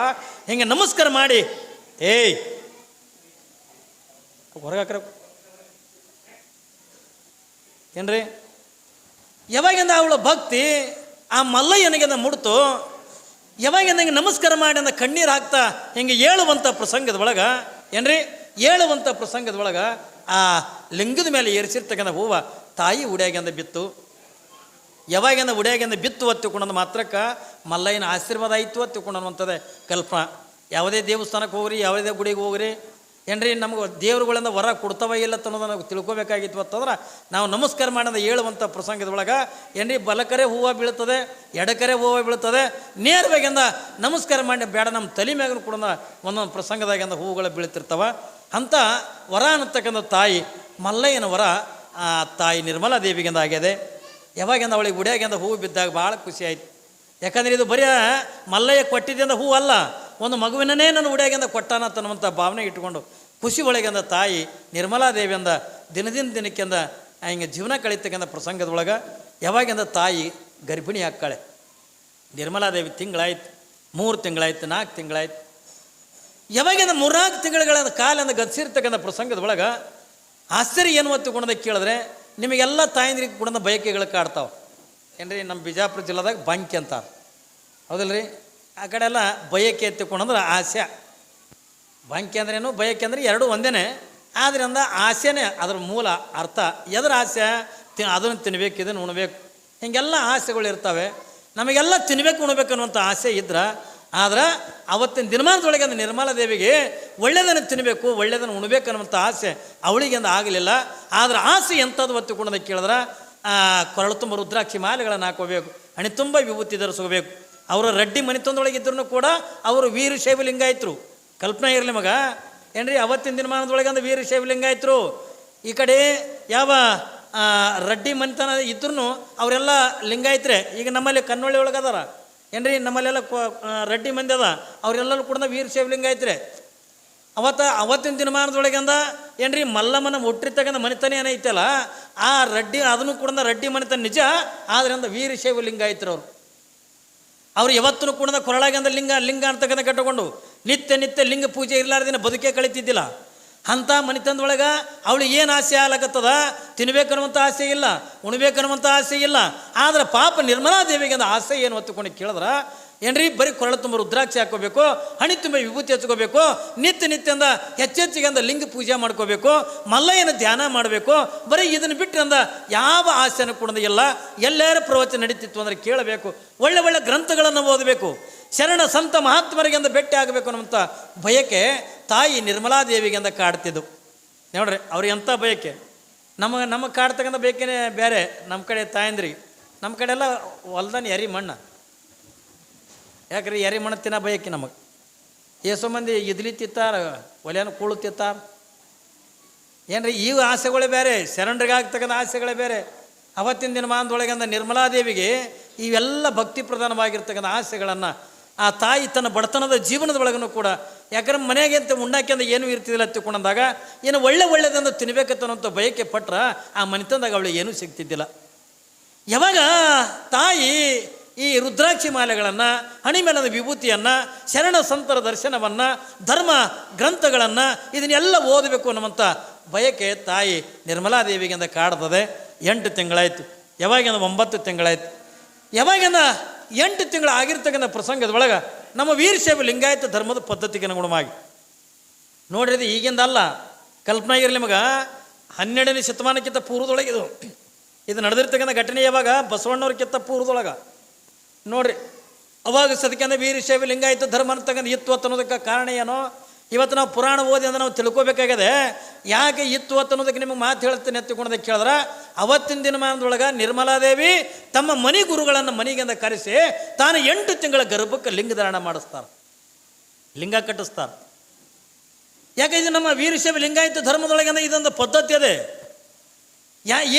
ಹಿಂಗೆ ನಮಸ್ಕಾರ ಮಾಡಿ, ಏಯ್ ಹೊರಗಾಕ್ರ ಏನ್ರಿ, ಯಾವಾಗಿಂದ ಅವಳ ಭಕ್ತಿ ಆ ಮಲ್ಲಯ್ಯನಿಗೆ ಮುಡ್ತು, ಯಾವಾಗಿಂದ ಹಿಂಗೆ ನಮಸ್ಕಾರ ಮಾಡಿ ಅಂದ ಕಣ್ಣೀರು ಹಾಕ್ತಾ ಹಿಂಗೆ ಏಳುವಂಥ ಪ್ರಸಂಗದೊಳಗೆ ಏನ್ರಿ, ಏಳುವಂಥ ಪ್ರಸಂಗದೊಳಗೆ ಆ ಲಿಂಗದ ಮೇಲೆ ಏರಿಸಿರ್ತಕ್ಕಂಥ ಹೂವು ತಾಯಿ ಉಡ್ಯಾಗಿಂದ ಬಿತ್ತು. ಯಾವಾಗಿಂದ ಉಡ್ಯಾಗಿಂದ ಬಿತ್ತು ಹೊತ್ತಿಕೊಂಡಂದು ಮಾತ್ರಕ್ಕೆ ಮಲ್ಲಯ್ಯನ ಆಶೀರ್ವಾದ ಆಯಿತು ಹೊತ್ತಿಕೊಂಡಂಥದ್ದೇ ಕಲ್ಪನಾ. ಯಾವುದೇ ದೇವಸ್ಥಾನಕ್ಕೆ ಹೋಗ್ರಿ, ಯಾವುದೇ ಗುಡಿಗೆ ಹೋಗ್ರಿ ಏನ್ರಿ, ನಮಗೆ ದೇವ್ರುಗಳಿಂದ ಹೊರ ಕೊಡ್ತವ ಇಲ್ಲ ಅನ್ನೋದನ್ನು ನಾವು ತಿಳ್ಕೊಬೇಕಾಗಿತ್ತು ಅಂತಂದ್ರೆ ನಾವು ನಮಸ್ಕಾರ ಮಾಡಿದ ಹೇಳುವಂಥ ಪ್ರಸಂಗದೊಳಗೆ ಏನ್ರಿ, ಬಲಕರೆ ಹೂವು ಬೀಳ್ತದೆ, ಎಡಕರೆ ಹೂವು ಬೀಳ್ತದೆ, ನೇರವಾಗಿಂದ ನಮಸ್ಕಾರ ಮಾಡಿ ಬೇಡ ನಮ್ಮ ತಲೆ ಮ್ಯಾಗ ಕೂಡ ಒಂದೊಂದು ಪ್ರಸಂಗದಾಗಿಂದ ಹೂವುಗಳು ಬೀಳ್ತಿರ್ತಾವ. ಅಂಥ ವರ ಅನ್ನತಕ್ಕಂಥ ತಾಯಿ ಮಲ್ಲಯ್ಯನ ವರ ಆ ತಾಯಿ ನಿರ್ಮಲಾ ದೇವಿಗಿಂದ ಆಗಿದೆ. ಯಾವಾಗಿಂದ ಅವಳಿಗೆ ಗುಡಿಯಾಗಿಂದ ಹೂವು ಬಿದ್ದಾಗ ಭಾಳ ಖುಷಿ ಆಯ್ತು. ಯಾಕಂದರೆ ಇದು ಬರೀ ಮಲ್ಲಯ್ಯ ಕೊಟ್ಟಿದ್ದಿಂದ ಹೂವು ಅಲ್ಲ, ಒಂದು ಮಗುವಿನನ್ನೇ ನನ್ನ ಉಡಿಯಾಗಿಂದ ಕೊಟ್ಟಾನ ಅನ್ನುವಂಥ ಭಾವನೆ ಇಟ್ಕೊಂಡು ಖುಷಿ ಒಳಗಿಂದ ತಾಯಿ ನಿರ್ಮಲಾದೇವಿಯಿಂದ ದಿನಕ್ಕಿಂದ ಹಿಂಗೆ ಜೀವನ ಕಳೀತಕ್ಕಂಥ ಪ್ರಸಂಗದೊಳಗೆ ಯಾವಾಗಿಂದ ತಾಯಿ ಗರ್ಭಿಣಿ ಹಾಕ್ಕಾಳೆ. ನಿರ್ಮಲಾದೇವಿ ತಿಂಗಳಾಯ್ತು, 3 ತಿಂಗಳಾಯ್ತು, 4 ತಿಂಗಳಾಯ್ತು. ಯಾವಾಗಿಂದ 3-4 ತಿಂಗಳ ಕಾಲಿಂದ ಗತಿಸಿರ್ತಕ್ಕಂಥ ಪ್ರಸಂಗದೊಳಗೆ ಆಶ್ಚರ್ಯ ಏನು ಹೊತ್ತುಕೊಂಡದ ಕೇಳಿದ್ರೆ ನಿಮಗೆಲ್ಲ ತಾಯಂದ್ರಿಗೆ ಕೂಡ ಬಯಕೆಗಳು ಕಾಡ್ತಾವೆ ಏನ್ರಿ. ನಮ್ಮ ಬಿಜಾಪುರ ಜಿಲ್ಲೆದಾಗ ಬಂಕಿ ಅಂತಾರೆ, ಹೌದಲ್ರಿ? ಆ ಕಡೆ ಎಲ್ಲ ಬಯಕೆ ಎತ್ತಿಕೊಂಡಂದ್ರೆ ಆಸೆ. ಬಂಕಿ ಅಂದ್ರೇನು, ಬಯಕೆ ಅಂದ್ರೆ ಎರಡೂ ಒಂದೇ. ಆದ್ದರಿಂದ ಆಸೆನೇ ಅದರ ಮೂಲ ಅರ್ಥ. ಎದ್ರ ಆಸೆ? ಅದನ್ನು ತಿನ್ಬೇಕು, ಇದನ್ನು ಉಣ್ಬೇಕು, ಹೀಗೆಲ್ಲ ಆಸೆಗಳು ಇರ್ತವೆ. ನಮಗೆಲ್ಲ ತಿನ್ಬೇಕು ಉಣ್ಬೇಕು ಅನ್ನುವಂಥ ಆಸೆ ಇದ್ರೆ, ಆದ್ರೆ ಅವತ್ತಿನ ದಿನಮಾನದೊಳಗೆ ಅಂದ್ರೆ ನಿರ್ಮಲಾ ದೇವಿಗೆ ಒಳ್ಳೆಯದನ್ನು ತಿನ್ನಬೇಕು, ಒಳ್ಳೆಯದನ್ನು ಉಣ್ಬೇಕು ಅನ್ನುವಂಥ ಆಸೆ ಅವಳಿಗೆ ಅಂದ ಆಗಲಿಲ್ಲ. ಆದ್ರೆ ಆಸೆ ಎಂಥದ್ದು ಒತ್ತಿಕೊಂಡದ ಕೇಳಿದ್ರೆ ಕೊರಳು ತುಂಬ ರುದ್ರಾಕ್ಷಿ ಮಾಲೆಗಳನ್ನು ಹಾಕೋಬೇಕು, ಹಣೆ ತುಂಬ ವಿಭೂತಿ ಧರಿಸ್ಕೋಬೇಕು. ಅವರು ರೆಡ್ಡಿ ಮನೆತನದೊಳಗೆ ಇದ್ರೂ ಕೂಡ ಅವರು ವೀರಶೈವ ಲಿಂಗಾಯತರು. ಕಲ್ಪನೆ ಇರಲಿ ಮಗ ಏನ್ರಿ, ಅವತ್ತಿನ ದಿನಮಾನದೊಳಗೆ ಅಂದ್ರೆ ವೀರಶೈವ ಲಿಂಗಾಯತರು. ಈ ಕಡೆ ಯಾವ ರೆಡ್ಡಿ ಮನೆತನ ಇದ್ರೂ ಅವರೆಲ್ಲ ಲಿಂಗಾಯತ್ರೆ. ಈಗ ನಮ್ಮಲ್ಲಿ ಕನ್ನೊಳ್ಳಿ ಒಳಗೆ ಅದಾರ ಏನ್ರಿ, ನಮ್ಮಲ್ಲೆಲ್ಲ ರೆಡ್ಡಿ ಮಂದಿ ಅದ, ಅವರೆಲ್ಲರೂ ಕೂಡ ವೀರಶೈವ ಲಿಂಗಾಯತ್ರೆ. ಅವತ್ತಿನ ದಿನಮಾನದೊಳಗೆ ಅಂದ ಏನ್ರಿ, ಮಲ್ಲಮ್ಮನ ಹುಟ್ಟಿರ್ತಕ್ಕಂಥ ಮನೆತನ ಏನೈತಲ್ಲ ಆ ರೆಡ್ಡಿ, ಅದನ್ನು ಕೂಡ ರೆಡ್ಡಿ ಮನೆತನ ನಿಜ, ಆದ್ರಿಂದ ವೀರಶೈವ ಲಿಂಗಾಯತರು ಅವ್ರು ಯಾವತ್ತೂ ಕೂಡ ಕೊರಳಾಗಿಂದ ಲಿಂಗ ಅಂತಕ್ಕಂಥ ಕಟ್ಟಿಕೊಂಡು ನಿತ್ಯ ಲಿಂಗ ಪೂಜೆ ಇರಲಾರ್ದಿನ ಬದುಕೇ ಕಳೀತಿದ್ದಿಲ್ಲ. ಅಂಥ ಮನೆತನದೊಳಗೆ ಅವಳಿಗೆ ಏನು ಆಸೆ ಆಗ್ಲಕತ್ತದ? ತಿನ್ಬೇಕನ್ನುವಂಥ ಆಸೆ ಇಲ್ಲ, ಉಣ್ಬೇಕನ್ನುವಂಥ ಆಸೆ ಇಲ್ಲ. ಆದ್ರೆ ಪಾಪ ನಿರ್ಮಲಾ ದೇವಿಗೆ ಅಂದ ಆಸೆ ಏನು ಹೊತ್ತುಕೊಂಡು ಕೇಳಿದ್ರೆ ಏನ್ರಿ, ಬರೀ ಕೊರಳು ತುಂಬ ರುದ್ರಾಕ್ಷಿ ಹಾಕೋಬೇಕು, ಹಣಿ ತುಂಬ ವಿಭೂತಿ ಹಚ್ಕೋಬೇಕು, ನಿತ್ಯ ಅಂದ ಹೆಚ್ಚೆಚ್ಚಿಗೆ ಅಂದ ಲಿಂಗ ಪೂಜೆ ಮಾಡ್ಕೋಬೇಕು, ಮಲ್ಲಯ್ಯನ ಧ್ಯಾನ ಮಾಡಬೇಕು. ಬರೀ ಇದನ್ನು ಬಿಟ್ಟು ಅಂದ ಯಾವ ಆಸೆನೂ ಕೂಡ ಇಲ್ಲ. ಎಲ್ಲರ ಪ್ರವಚನ ನಡೀತಿತ್ತು ಅಂದರೆ ಕೇಳಬೇಕು, ಒಳ್ಳೆ ಗ್ರಂಥಗಳನ್ನು ಓದಬೇಕು, ಶರಣ ಸಂತ ಮಹಾತ್ಮರಿಗೆ ಅಂದ ಭೇಟಿ ಆಗಬೇಕು ಅನ್ನುವಂಥ ಬಯಕೆ ತಾಯಿ ನಿರ್ಮಲಾದೇವಿಗೆ ಅಂತ ಕಾಡ್ತಿದ್ದವು. ನೋಡ್ರಿ ಅವ್ರಿಗೆ ಎಂಥ ಬಯಕೆ. ನಮಗೆ ಕಾಡ್ತಕ್ಕಂಥ ಬೇಕೇ ಬೇರೆ. ನಮ್ಮ ಕಡೆ ತಾಯಂದ್ರಿಗೆ, ನಮ್ಮ ಕಡೆ ಎಲ್ಲ ಹೊಲ್ದಾನೆ ಎರಿ ಮಣ್ಣು. ಯಾಕ್ರಿ ಎರಿ ಮಣ್ಣು ತಿನ್ನೋ ಬಯಕೆ ನಮಗೆ. ಎಷ್ಟೋ ಮಂದಿ ಇದ್ಲಿ ತಿತ್ತಾರ, ಒಲೆಯನ್ನು ಕೂಳು ತಿತ್ತಾರ. ಏನ್ರಿ ಈ ಆಸೆಗಳೇ ಬೇರೆ, ಶರಣರಿಗೆ ಆಗ್ತಕ್ಕಂಥ ಆಸೆಗಳೇ ಬೇರೆ. ಅವತ್ತಿನ ದಿನಮಾನದೊಳಗಂದ ನಿರ್ಮಲಾದೇವಿಗೆ ಇವೆಲ್ಲ ಭಕ್ತಿ ಪ್ರಧಾನವಾಗಿರ್ತಕ್ಕಂಥ ಆಸೆಗಳನ್ನು ಆ ತಾಯಿ ತನ್ನ ಬಡತನದ ಜೀವನದೊಳಗೂ ಕೂಡ, ಯಾಕಂದ್ರೆ ಮನೆಗೆ ಅಂತ ಉಣ್ಣಾಕೆಂದ ಏನೂ ಇರ್ತಿದ್ದಿಲ್ಲ ತಿಳ್ಕೊಂಡಾಗ ಏನು ಒಳ್ಳೆಯದನ್ನು ತಿನ್ಬೇಕತ್ತನ್ನೋಂಥ ಬಯಕೆ ಪಟ್ರ ಆ ಮನೆತನದಾಗ ಅವಳಿಗೆ ಏನೂ ಸಿಗ್ತಿದ್ದಿಲ್ಲ. ಯಾವಾಗ ತಾಯಿ ಈ ರುದ್ರಾಕ್ಷಿ ಮಾಲೆಗಳನ್ನು, ಹಣಿಮೇಲದ ವಿಭೂತಿಯನ್ನು, ಶರಣ ಸಂತರ ದರ್ಶನವನ್ನು, ಧರ್ಮ ಗ್ರಂಥಗಳನ್ನು ಇದನ್ನೆಲ್ಲ ಓದಬೇಕು ಅನ್ನುವಂಥ ಬಯಕೆ ತಾಯಿ ನಿರ್ಮಲಾದೇವಿಗಿಂದ ಕಾಡ್ತದೆ. 8 ತಿಂಗಳಾಯಿತು. ಯಾವಾಗಿಂದ 9 ತಿಂಗಳಾಯಿತು. ಯಾವಾಗಿಂದ 8 ತಿಂಗಳು ಆಗಿರ್ತಕ್ಕಂಥ ಪ್ರಸಂಗದೊಳಗೆ ನಮ್ಮ ವೀರಶೈವ ಲಿಂಗಾಯತ ಧರ್ಮದ ಪದ್ಧತಿಗೆ ಅನುಗುಣವಾಗಿ ನೋಡ್ರಿ, ಇದು ಈಗಿಂದ ಅಲ್ಲ, ಕಲ್ಪನೆ ಇರಲಿ ನಿಮಗೆ. 12ನೇ ಶತಮಾನಕ್ಕಿಂತ ಪೂರ್ವದೊಳಗೆ ಇದು ನಡೆದಿರ್ತಕ್ಕಂಥ ಘಟನೆ. ಯಾವಾಗ ಬಸವಣ್ಣವ್ರಕ್ಕಿಂತ ಪೂರ್ವದೊಳಗೆ ನೋಡ್ರಿ, ಅವಾಗ ಸದಕಂದ ವೀರಶೈವ ಲಿಂಗಾಯತ ಧರ್ಮ ಅಂತಕ್ಕಂಥ ಇತ್ತು ಅನ್ನೋದಕ್ಕೆ ಕಾರಣ ಏನೋ ಇವತ್ತು ನಾವು ಪುರಾಣ ಓದಿ ಅಂದ್ರೆ ನಾವು ತಿಳ್ಕೊಬೇಕಾಗಿದೆ. ಯಾಕೆ ಇತ್ತು ಅನ್ನೋದಕ್ಕೆ ನಿಮಗೆ ಮಾತು ಹೇಳ್ತೇನೆ ಎತ್ತಿಕೊಂಡದಕ್ಕೆ ಕೇಳಿದ್ರೆ, ಅವತ್ತಿನ ದಿನಮಾನದೊಳಗೆ ನಿರ್ಮಲಾದೇವಿ ತಮ್ಮ ಮನೆ ಗುರುಗಳನ್ನು ಮನೆಗೆಂದ ಕರೆಸಿ ತಾನು 8 ತಿಂಗಳ ಗರ್ಭಕ್ಕೆ ಲಿಂಗಧಾರಣ ಮಾಡಿಸ್ತಾರೆ, ಲಿಂಗ ಕಟ್ಟಿಸ್ತಾರೆ. ಯಾಕೆ ಇದು ನಮ್ಮ ವೀರಶೈವ ಲಿಂಗಾಯತ ಧರ್ಮದೊಳಗೆ ಇದೊಂದು ಪದ್ಧತಿ ಅದೇ.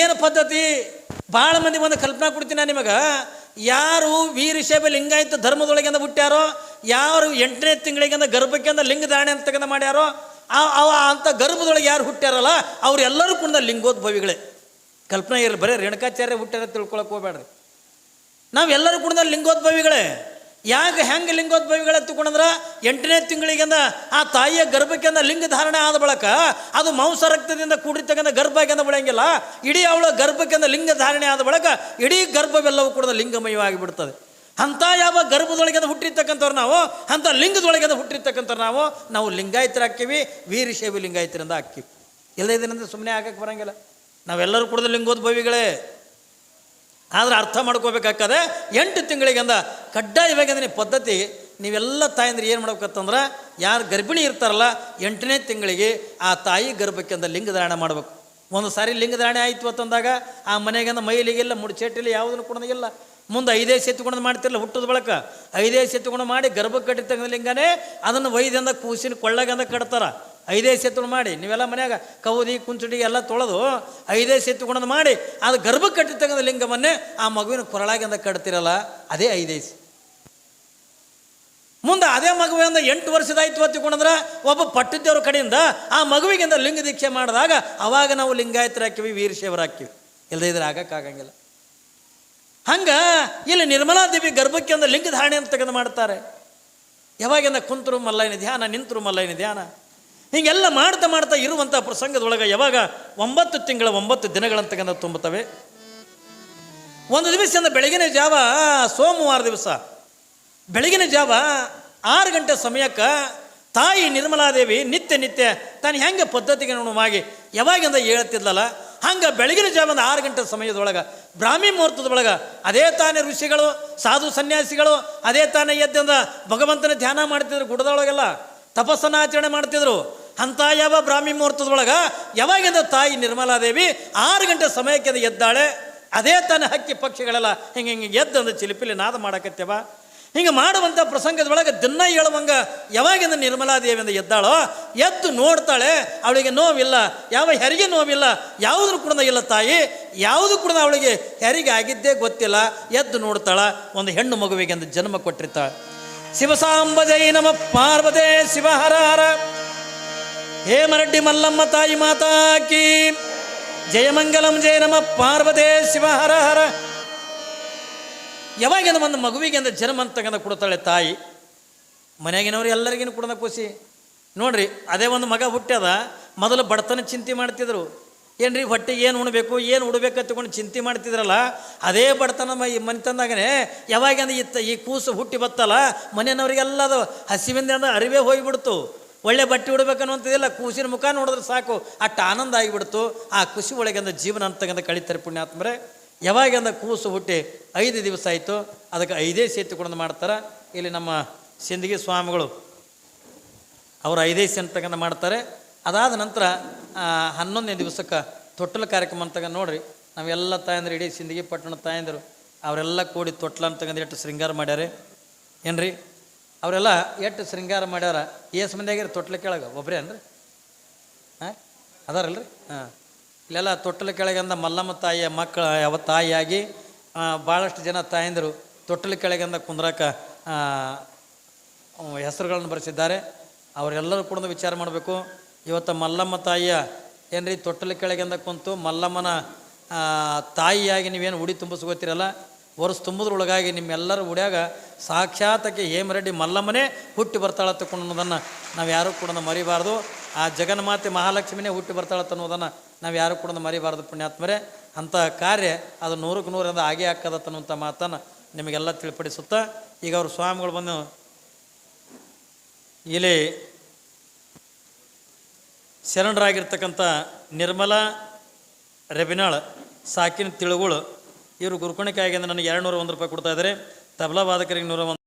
ಏನು ಪದ್ಧತಿ? ಭಾಳ ಮಂದಿ ಒಂದು ಕಲ್ಪನಾ ಕೊಡ್ತೀನಿ ನಾನು ನಿಮಗೆ. ಯಾರು ವೀರಶೈವ ಲಿಂಗಾಯತ ಧರ್ಮದೊಳಗಿಂದ ಹುಟ್ಟ್ಯಾರೋ, ಯಾರು 8ನೇ ತಿಂಗಳಿಗಿಂದ ಗರ್ಭಕ್ಕಿಂದ ಲಿಂಗಧಾರಣೆ ಅಂತಕ್ಕಂಥ ಮಾಡ್ಯಾರೋ, ಅಂಥ ಗರ್ಭದೊಳಗೆ ಯಾರು ಹುಟ್ಟ್ಯಾರಲ್ಲ ಅವರೆಲ್ಲರೂ ಕೂಡ ಲಿಂಗೋದ್ಭವಿಗಳೇ. ಕಲ್ಪನೆ ಇರಲಿ, ಬರೀ ರೇಣುಕಾಚಾರ್ಯ ಹುಟ್ಟ್ಯಾರ ತಿಳ್ಕೊಳಕ್ಕೆ ಹೋಗ್ಬೇಡ್ರಿ. ನಾವೆಲ್ಲರೂ ಕೂಡ ಲಿಂಗೋದ್ಭವಿಗಳೇ. ಯಾಕೆ ಹೆಂಗೆ ಲಿಂಗೋದ್ಭವಿಗಳು ಎತ್ತುಕೊಂಡ್ರೆ 8ನೇ ತಿಂಗಳಿಗಿಂದ ಆ ತಾಯಿಯ ಗರ್ಭಕ್ಕಿಂದ ಲಿಂಗ ಧಾರಣೆ ಆದ ಬಳಿಕ ಅದು ಮಾಂಸ ರಕ್ತದಿಂದ ಕೂಡಿರ್ತಕ್ಕಂಥ ಗರ್ಭಕ್ಕಿಂದ ಬೆಳೆಯಂಗಿಲ್ಲ. ಇಡೀ ಅವಳ ಗರ್ಭಕ್ಕಿಂದ ಲಿಂಗ ಧಾರಣೆ ಆದ ಬಳಿಕ ಇಡೀ ಗರ್ಭವೆಲ್ಲವೂ ಕೂಡ ಲಿಂಗಮಯವಾಗಿ ಬಿಡ್ತದೆ. ಅಂಥ ಯಾವ ಗರ್ಭದೊಳಗೆಂದ ಹುಟ್ಟಿರ್ತಕ್ಕಂಥವ್ರು ನಾವು, ಅಂಥ ಲಿಂಗದೊಳಗೆಂದ ಹುಟ್ಟಿರ್ತಕ್ಕಂಥವ್ರು ನಾವು ಲಿಂಗಾಯತರಾಕ್ತೀವಿ, ವೀರಶೈವ ಲಿಂಗಾಯತರಿಂದ ಹಾಕ್ತೀವಿ. ಎಲ್ಲದೇನಂದ್ರೆ ಸುಮ್ಮನೆ ಹಾಕಕ್ಕೆ ಬರೋಂಗಿಲ್ಲ. ನಾವೆಲ್ಲರೂ ಕೂಡ ಲಿಂಗೋದ್ಭವಿಗಳೇ. ಆದರೆ ಅರ್ಥ ಮಾಡ್ಕೋಬೇಕಾಗ್ತದೆ, 8 ತಿಂಗಳಿಗೆಂದ ಕಡ್ಡಾಯವಾಗಿ ಪದ್ಧತಿ. ನೀವೆಲ್ಲ ತಾಯಂದ್ರೆ ಏನು ಮಾಡ್ಬೇಕಂತಂದ್ರೆ, ಯಾರು ಗರ್ಭಿಣಿ ಇರ್ತಾರಲ್ಲ 8ನೇ ತಿಂಗಳಿಗೆ ಆ ತಾಯಿ ಗರ್ಭಕ್ಕಿಂದ ಲಿಂಗಧಾರಣೆ ಮಾಡಬೇಕು. ಒಂದು ಸಾರಿ ಲಿಂಗಧಾರಣೆ ಆಯಿತು ಅಂತಂದಾಗ ಆ ಮನೆಗಿಂದ ಮೈಲಿಗೆಲ್ಲ ಮುಡ್ಚೇಟಿಲ್ಲ, ಯಾವುದನ್ನು ಕೂಡ ಇಲ್ಲ. ಮುಂದೆ 5 ಸೆತ್ತುಕೊಂಡು ಮಾಡ್ತಿರಲ್ಲ, ಹುಟ್ಟದ ಬಳಕ 5 ಸೆತ್ತುಕೊಂಡು ಮಾಡಿ ಗರ್ಭಕ್ಕೆ ಕಟ್ಟಿರ್ತಕ್ಕಂಥ ಲಿಂಗನೇ ಅದನ್ನು ವೈದ್ಯಂದ ಕೂಸಿನ ಕೊಳ್ಳಗಂದ ಕಟ್ತಾರೆ. 5 ಸೆತ್ತುಗಳು ಮಾಡಿ ನೀವೆಲ್ಲ ಮನ್ಯಾಗ ಕೌದಿ ಕುಂಚುಡಿ ಎಲ್ಲ ತೊಳೆದು 5 ಸೆತ್ತುಕೊಂಡು ಮಾಡಿ ಅದು ಗರ್ಭಕ್ಕೆ ಕಟ್ಟಿರ್ತಕ್ಕಂಥ ಲಿಂಗವನ್ನೇ ಆ ಮಗುವಿನ ಕೊರಳಾಗಿಂದ ಕಟ್ತಿರಲ್ಲ, ಅದೇ 5 ಮುಂದೆ ಅದೇ ಮಗುವಿಂದ 8 ವರ್ಷದಾಯ್ತು ಹೊತ್ತಿಕೊಂಡ್ರೆ ಒಬ್ಬ ಪಟ್ಟಿದ್ದೇವ್ರ ಕಡೆಯಿಂದ ಆ ಮಗುವಿಗಿಂದ ಲಿಂಗ ದೀಕ್ಷೆ ಮಾಡಿದಾಗ ಅವಾಗ ನಾವು ಲಿಂಗಾಯತರಾಕ್ತೀವಿ, ವೀರಶೈವರಾಕ್ತೀವಿ. ಇಲ್ಲದೇ ಇದ್ರೆ ಆಗಕ್ಕಾಗಂಗಿಲ್ಲ. ಹಂಗೆ ಇಲ್ಲಿ ನಿರ್ಮಲಾದೇವಿ ಗರ್ಭಕ್ಕಿಂದ ಲಿಂಗ ಧಾರಣೆ ಅಂತ ತೆಗೆದು ಮಾಡ್ತಾರೆ. ಯಾವಾಗಿಂದ ಕುಂತರು ಮಲ್ಲಯ್ಯನ ಧ್ಯಾನ, ನಿಂತರು ಮಲ್ಲಯ್ಯನ ಧ್ಯಾನ, ಹೀಗೆಲ್ಲ ಮಾಡ್ತಾ ಮಾಡ್ತಾ ಇರುವಂಥ ಪ್ರಸಂಗದೊಳಗೆ ಯಾವಾಗ 9 ತಿಂಗಳ 9 ದಿನಗಳಂತಕ್ಕಂಥ ತುಂಬುತ್ತವೆ. ಒಂದು ದಿವಸದಿಂದ ಬೆಳಗಿನ ಜಾವ, ಸೋಮವಾರ ದಿವಸ ಬೆಳಗಿನ ಜಾವ 6 ಗಂಟೆ ಸಮಯಕ್ಕೆ ತಾಯಿ ನಿರ್ಮಲಾದೇವಿ ನಿತ್ಯ ತಾನು ಹೆಂಗೆ ಪದ್ಧತಿಗೆ ಅನುಗುಣವಾಗಿ ಯಾವಾಗಿಂದ ಹೇಳ್ತಿದ್ಲಲ್ಲ, ಹಂಗೆ ಬೆಳಗಿನ ಜಾವದ 6 ಗಂಟೆ ಸಮಯದೊಳಗೆ ಬ್ರಾಹ್ಮಿ ಮುಹೂರ್ತದೊಳಗೆ ಅದೇ ತಾನೇ ಋಷಿಗಳು, ಸಾಧು ಸನ್ಯಾಸಿಗಳು ಅದೇ ತಾನೇ ಎದ್ದಿಂದ ಭಗವಂತನ ಧ್ಯಾನ ಮಾಡ್ತಿದ್ರು. ಗುಡದೊಳಗೆಲ್ಲ ತಪಸ್ಸನ್ನು ಆಚರಣೆ ಮಾಡ್ತಿದ್ರು. ಅಂಥ ಯಾವ ಬ್ರಾಹ್ಮಿ ಮುಹೂರ್ತದೊಳಗೆ ಯಾವಾಗಿಂದ ತಾಯಿ ನಿರ್ಮಲಾದೇವಿ 6 ಗಂಟೆ ಸಮಯಕ್ಕೆ ಎದ್ದಾಳೆ. ಅದೇ ತಾನೇ ಹಕ್ಕಿ ಪಕ್ಷಿಗಳೆಲ್ಲ ಹಿಂಗೆ ಎದ್ದಂದು ಚಿಲಿಪಿಲಿ ನಾದ ಮಾಡಕತ್ತೇವ. ಹಿಂಗೆ ಮಾಡುವಂಥ ಪ್ರಸಂಗದೊಳಗೆ ದಿನ ಹೇಳುವಂಗ ಯಾವಾಗಿಂದ ನಿರ್ಮಲಾದೇವಿಯಿಂದ ಎದ್ದಾಳೋ, ಎದ್ದು ನೋಡ್ತಾಳೆ. ಅವಳಿಗೆ ನೋವಿಲ್ಲ, ಯಾವ ಹೆರಿಗೆ ನೋವಿಲ್ಲ, ಯಾವುದೂ ಕೂಡ ಇಲ್ಲ ತಾಯಿ, ಯಾವುದು ಕೂಡ ಅವಳಿಗೆ ಹೆರಿಗೆ ಆಗಿದ್ದೇ ಗೊತ್ತಿಲ್ಲ. ಎದ್ದು ನೋಡ್ತಾಳ, ಒಂದು ಹೆಣ್ಣು ಮಗುವಿಗೆ ಒಂದು ಜನ್ಮ ಕೊಟ್ಟಿರ್ತಾಳೆ. ಶಿವಸಾಂಬಜೈ ನಮ ಪಾರ್ವತೇ ಶಿವ ಹರ ಹರ. ಹೇಮರೆಡ್ಡಿ ಮಲ್ಲಮ್ಮ ತಾಯಿ ಮಾತಾಕಿ ಜಯಮಂಗಲಂ ಜಯ ನಮ ಪಾರ್ವತೇ ಶಿವ ಹರ ಹರ. ಯಾವಾಗಿಂದ ಒಂದು ಮಗುವಿಗೆ ಅಂದ್ರೆ ಜನ್ಮ ಅಂತಕ್ಕಂಥ ಕೊಡ್ತಾಳೆ ತಾಯಿ. ಮನೆಯಾಗಿನವ್ರು ಎಲ್ಲರಿಗೂ ಕೂಡ ಖುಷಿ ನೋಡ್ರಿ. ಅದೇ ಒಂದು ಮಗ ಹುಟ್ಟ್ಯದ, ಮೊದಲು ಬಡತನ ಚಿಂತೆ ಮಾಡ್ತಿದ್ರು. ಏನ್ರಿ ಹೊಟ್ಟೆಗೆ ಏನು ಉಣ್ಬೇಕು, ಏನು ಉಡ್ಬೇಕು ಅಂತಕೊಂಡು ಚಿಂತೆ ಮಾಡ್ತಿದ್ರಲ್ಲ, ಅದೇ ಬಡತನ ಮನೆತಂದಾಗನೇ ಯಾವಾಗಿಂದ ಈ ಕೂಸು ಹುಟ್ಟಿ ಬತ್ತಲ್ಲ, ಮನೆಯವ್ರಿಗೆಲ್ಲ ಅದು ಹಸಿವಿಂದ ಅರಿವೇ ಹೋಗಿಬಿಡ್ತು. ಒಳ್ಳೆ ಬಟ್ಟೆ ಉಡ್ಬೇಕನ್ನುವಂಥದ್ದಿಲ್ಲ, ಕೂಸಿನ ಮುಖ ನೋಡಿದ್ರೆ ಸಾಕು ಅಷ್ಟು ಆನಂದ ಆಗಿಬಿಡ್ತು. ಆ ಖುಷಿ ಒಳಗಿಂದ ಜೀವನ ಅಂತಕ್ಕಂಥ ಕಳಿತಾರೆ ಪುಣ್ಯಾತ್ಮರೇ. ಯಾವಾಗಿಂದ ಕೂಸು ಹುಟ್ಟಿ 5 ದಿವಸ ಆಯಿತು, ಅದಕ್ಕೆ 5 ಸೇತುಕೊಂಡು ಮಾಡ್ತಾರೆ. ಇಲ್ಲಿ ನಮ್ಮ ಸಿಂದಗಿ ಸ್ವಾಮಿಗಳು ಅವರು 5 ಸೆಂಟ್ ತಗೊಂಡು ಮಾಡ್ತಾರೆ. ಅದಾದ ನಂತರ 11ನೇ ದಿವಸಕ್ಕೆ ತೊಟ್ಟಲ ಕಾರ್ಯಕ್ರಮ ಅಂತ ನೋಡ್ರಿ. ನಾವೆಲ್ಲ ತಾಯಂದ್ರೆ ಇಡೀ ಸಿಂದಗಿ ಪಟ್ಟಣ ತಾಯಂದರು ಅವರೆಲ್ಲ ಕೂಡಿ ತೊಟ್ಲ ಅಂತ ತಗೊಂಡು ಎಷ್ಟು ಶೃಂಗಾರ ಮಾಡ್ಯಾರೆ ಏನ್ರಿ. ಅವರೆಲ್ಲ ಎಷ್ಟು ಶೃಂಗಾರ ಮಾಡ್ಯಾರ. ಏಸು ಮಂದಿ ಆಗ್ಯಾರ ತೊಟ್ಲ ಕೆಳಗೆ? ಒಬ್ಬರೇ ಅನ್ರಿ? ಹಾಂ ಅದಾರಲ್ರಿ. ಹಾಂ ಇಲ್ಲೆಲ್ಲ ತೊಟ್ಟಲ ಕೆಳಗಂದ ಮಲ್ಲಮ್ಮ ತಾಯಿಯ ಮಕ್ಕಳು ಯಾವ ತಾಯಿಯಾಗಿ ಭಾಳಷ್ಟು ಜನ ತಾಯಂದರು ತೊಟ್ಟಲ ಕೆಳಗಂದ ಕುಂದ್ರಾಕ ಹೆಸರುಗಳನ್ನು ಬರೆಸಿದ್ದಾರೆ. ಅವರೆಲ್ಲರೂ ಕೂಡ ವಿಚಾರ ಮಾಡಬೇಕು. ಇವತ್ತು ಮಲ್ಲಮ್ಮ ತಾಯಿಯ ಏನ್ರಿ ತೊಟ್ಟಲ ಕೆಳಗಿಂದ ಕುಂತು ಮಲ್ಲಮ್ಮನ ತಾಯಿಯಾಗಿ ನೀವೇನು ಉಡಿ ತುಂಬಿಸ್ಕೋತೀರಲ್ಲ, ವರ್ಷ ತುಂಬುದ್ರೊಳಗಾಗಿ ನಿಮ್ಮೆಲ್ಲರ ಉಡ್ಯಾಗ ಸಾಕ್ಷಾತಕ್ಕೆ ಹೇಮರೆಡ್ಡಿ ಮಲ್ಲಮ್ಮನೇ ಹುಟ್ಟಿ ಬರ್ತಾಳತ್ತ ಅನ್ನೋದನ್ನು ನಾವು ಯಾರೂ ಕೂಡ ಮರಿಬಾರ್ದು. ಆ ಜಗನ್ಮಾತೆ ಮಹಾಲಕ್ಷ್ಮಿನೇ ಹುಟ್ಟಿ ಬರ್ತಾಳತ್ತ ಅನ್ನೋದನ್ನು ನಾವು ಯಾರೂ ಕೂಡ ಮರಿಬಾರ್ದು ಪುಣ್ಯಾತ್ಮರೇ. ಅಂಥ ಕಾರ್ಯ ಅದು 100ಕ್ಕೆ 100 ಆಗೇ ಹಾಕದತ್ತನ್ನುವಂಥ ಮಾತನ್ನು ನಿಮಗೆಲ್ಲ ತಿಳಿಪಡಿಸುತ್ತಾ, ಈಗ ಅವರು ಸ್ವಾಮಿಗಳು ಬಂದು ಇಲ್ಲಿ ಶರಣರಾಗಿರ್ತಕ್ಕಂಥ ನಿರ್ಮಲಾ ರೆಬಿನಾಳ್ ಸಾಕಿನ ತಿಳುಗಳು ಇವರು ಗುರುಕುಣಿಕೆ ಆಗಿ ನನಗೆ 201 ರೂಪಾಯಿ ಕೊಡ್ತಾ ಇದ್ದಾರೆ. ತಬಲಾ ವಾದಕರಿಗೆ 101